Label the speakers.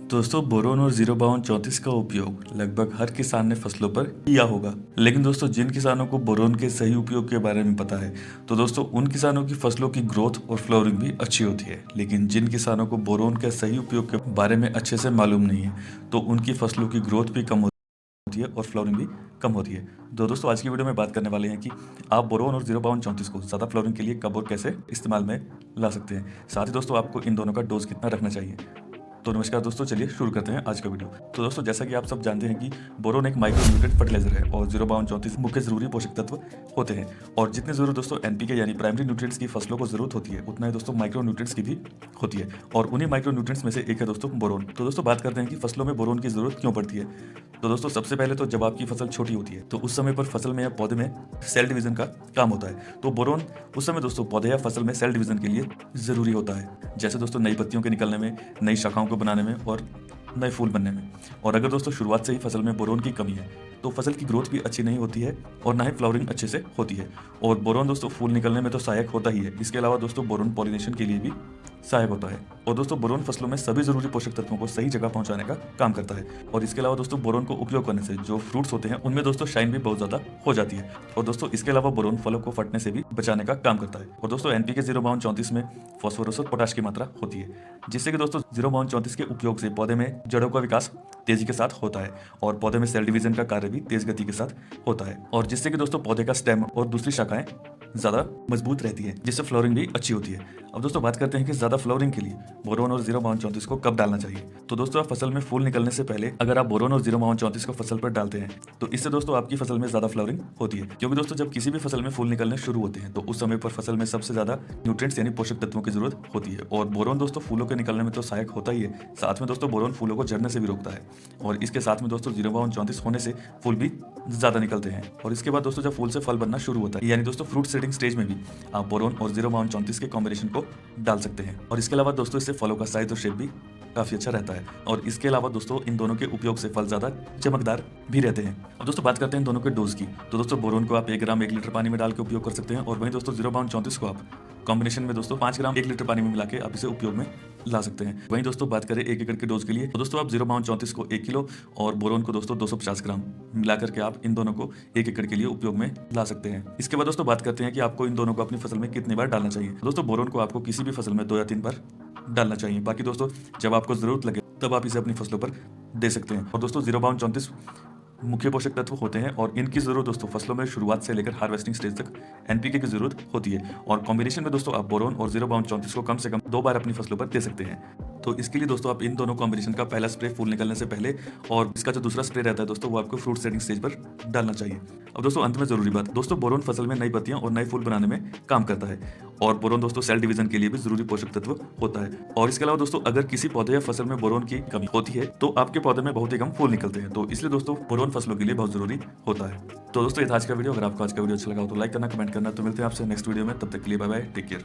Speaker 1: दोस्तों बोरोन और जीरो बावन 34 का उपयोग लगभग हर किसान ने फसलों पर किया होगा। लेकिन दोस्तों जिन किसानों को बोरोन के सही उपयोग के बारे में पता है तो दोस्तों उन किसानों की फसलों की ग्रोथ और फ्लावरिंग भी अच्छी होती है। लेकिन जिन किसानों को बोरोन के सही उपयोग के बारे में अच्छे से मालूम नहीं है तो उनकी फसलों की ग्रोथ भी कम होती है और फ्लावरिंग भी कम होती है। तो दोस्तों आज की वीडियो में बात करने वाले हैं कि आप बोरोन और जीरो बावन 34 को ज़्यादा फ्लावरिंग के लिए कब और कैसे इस्तेमाल में ला सकते हैं। साथ ही दोस्तों आपको इन दोनों का डोज कितना रखना चाहिए। तो नमस्कार दोस्तों, चलिए शुरू करते हैं आज का वीडियो। तो दोस्तों जैसा कि आप सब जानते हैं कि बोरोन एक माइक्रो न्यूट्रिएंट फर्टिलाइजर है और जीरो बावन 34 मुख्य जरूरी पोषक तत्व होते हैं। और जितनी जरूरत दोस्तों एनपीके यानी प्राइमरी न्यूट्रिएंट्स की फसलों को जरूरत होती है उतना ही दोस्तों माइक्रो न्यूट्रिएंट्स की भी होती है। और उन्हीं माइक्रो न्यूट्रिएंट्स में से एक है दोस्तों बोरोन। तो दोस्तों बात करते हैं कि फसलों में बोरोन की जरूरत क्यों पड़ती है। तो दोस्तों सबसे पहले तो जब आपकी फसल छोटी होती है तो उस समय पर फसल में या पौधे में सेल डिवीजन का काम होता है। तो बोरोन उस समय दोस्तों पौधे या फसल में सेल डिवीजन के लिए जरूरी होता है, जैसे दोस्तों नई पत्तियों के निकलने में, नई शाखाओं को बनाने में और नए फूल बनने में। और अगर दोस्तों शुरुआत से ही फसल में बोरोन की कमी है तो फसल की ग्रोथ भी अच्छी नहीं होती है और ना ही फ्लावरिंग अच्छे से होती है। और बोरोन दोस्तों फूल निकलने में तो सहायक होता ही है, इसके अलावा दोस्तों बोरोन पॉलिनेशन के लिए भी सहायक होता है। और दोस्तों बोरोन फसलों में सभी जरूरी पोषक तत्वों को सही जगह पहुंचाने का काम करता है। और इसके अलावा दोस्तों बोरोन को उपयोग करने से जो फ्रूट्स होते हैं उनमें दोस्तों शाइन भी बहुत ज्यादा हो जाती है। और दोस्तों इसके अलावा बोरोन फलों को फटने से भी बचाने का काम करता है। और दोस्तों एनपीके जीरो बावन 34 में फॉस्फोरस और पोटाश की मात्रा होती है, जिससे कि दोस्तों जीरो बावन 34 के उपयोग से पौधे में जड़ों का विकास तेजी के साथ होता है और पौधे में सेल डिवीजन का कार्य भी तेज गति के साथ होता है। और जिससे कि दोस्तों पौधे का स्टेम और दूसरी शाखाएं ज्यादा मजबूत रहती है, जिससे फ्लावरिंग भी अच्छी होती है। अब दोस्तों बात करते हैं कि ज्यादा फ्लावरिंग के लिए बोरोन और जीरो बावन 34 को कब डालना चाहिए। तो दोस्तों आप फसल में फूल निकलने से पहले अगर आप बोरोन और जीरो बावन 34 को फसल पर डालते हैं तो इससे दोस्तों आपकी फसल में ज्यादा फ्लावरिंग होती है। क्योंकि दोस्तों जब किसी भी फसल में फूल निकलने शुरू होते हैं तो उस समय पर फसल में सबसे ज्यादा न्यूट्रिएंट्स यानी पोषक तत्वों की जरूरत होती है। और बोरोन दोस्तों फूलों के निकलने में तो सहायक होता ही है, साथ में दोस्तों बोरोन फूलों को झड़ने से भी रोकता है। और इसके साथ में दोस्तों जीरो बावन 34 होने से फूल भी ज्यादा निकलते हैं। और इसके बाद दोस्तों जब फूल से फल बनना शुरू होता है यानी दोस्तों फ्रूट सेटिंग स्टेज में भी आप बोरोन और जीरो बावन 34 के कॉम्बिनेशन को डाल सकते हैं। और इसके अलावा दोस्तों इससे फलों का साइज और शेप भी काफी अच्छा रहता है। और इसके अलावा दोस्तों इन दोनों के उपयोग से फल ज्यादा चमकदार भी रहते हैं। अब दोस्तों बात करते हैं इन दोनों के डोज की। तो दोस्तों बोरोन को आप 1 ग्राम 1 लीटर पानी में डाल के उपयोग कर सकते हैं और वहीं दोस्तों जीरो बावन 34 को आप कॉम्बिनेशन में दोस्तों 5 ग्राम 1 लीटर पानी में मिला के आप इसे उपयोग में ला सकते हैं। वहीं दोस्तों बात करें 1 एकड़ के डोज के लिए तो दोस्तों आप जीरो बावन 34 को 1 किलो और बोरोन को दोस्तों 250 ग्राम मिला करके आप इन दोनों को 1 एकड़ के लिए उपयोग में ला सकते हैं। इसके बाद दोस्तों बात करते हैं कि आपको इन दोनों को अपनी फसल में कितनी बार डालना चाहिए। दोस्तों बोरोन को आपको किसी भी फसल में 2 या 3 बार डालना चाहिए। बाकी दोस्तों जब आपको जरूरत लगे तब आप इसे अपनी फसलों पर दे सकते हैं। और दोस्तों जीरो बावन 34 मुख्य पोषक तत्व होते हैं और इनकी जरूरत दोस्तों फसलों में शुरुआत से लेकर हार्वेस्टिंग स्टेज तक एनपीके की जरूरत होती है। और कॉम्बिनेशन में दोस्तों आप बोरोन और जीरो बावन 34 को कम से कम 2 बार अपनी फसलों पर दे सकते हैं। तो इसके लिए दोस्तों आप इन दोनों कॉम्बिनेशन का पहला स्प्रे फूल निकलने से पहले और इसका जो दूसरा स्प्रे रहता है दोस्तों वो आपको फ्रूट सेटिंग स्टेज पर डालना चाहिए। अब दोस्तों अंत में जरूरी बात, दोस्तों बोरोन फसल में नई पत्तियां और नए फूल बनाने में काम करता है और बोरोन दोस्तों सेल डिवीजन के लिए भी जरूरी पोषक तत्व होता है। और इसके अलावा दोस्तों अगर किसी पौधे या फसल में बोरोन की कमी होती है तो आपके पौधे में बहुत ही कम फूल निकलते हैं। तो इसलिए दोस्तों बोरोन फसलों के लिए बहुत जरूरी होता है। तो दोस्तों ये था आज का वीडियो। अगर आपको आज का वीडियो अच्छा लगा हो तो लाइक करना, कमेंट करना। तो मिलते हैं आपसे नेक्स्ट वीडियो में, तब तक के लिए बाय बाय, टेक केयर।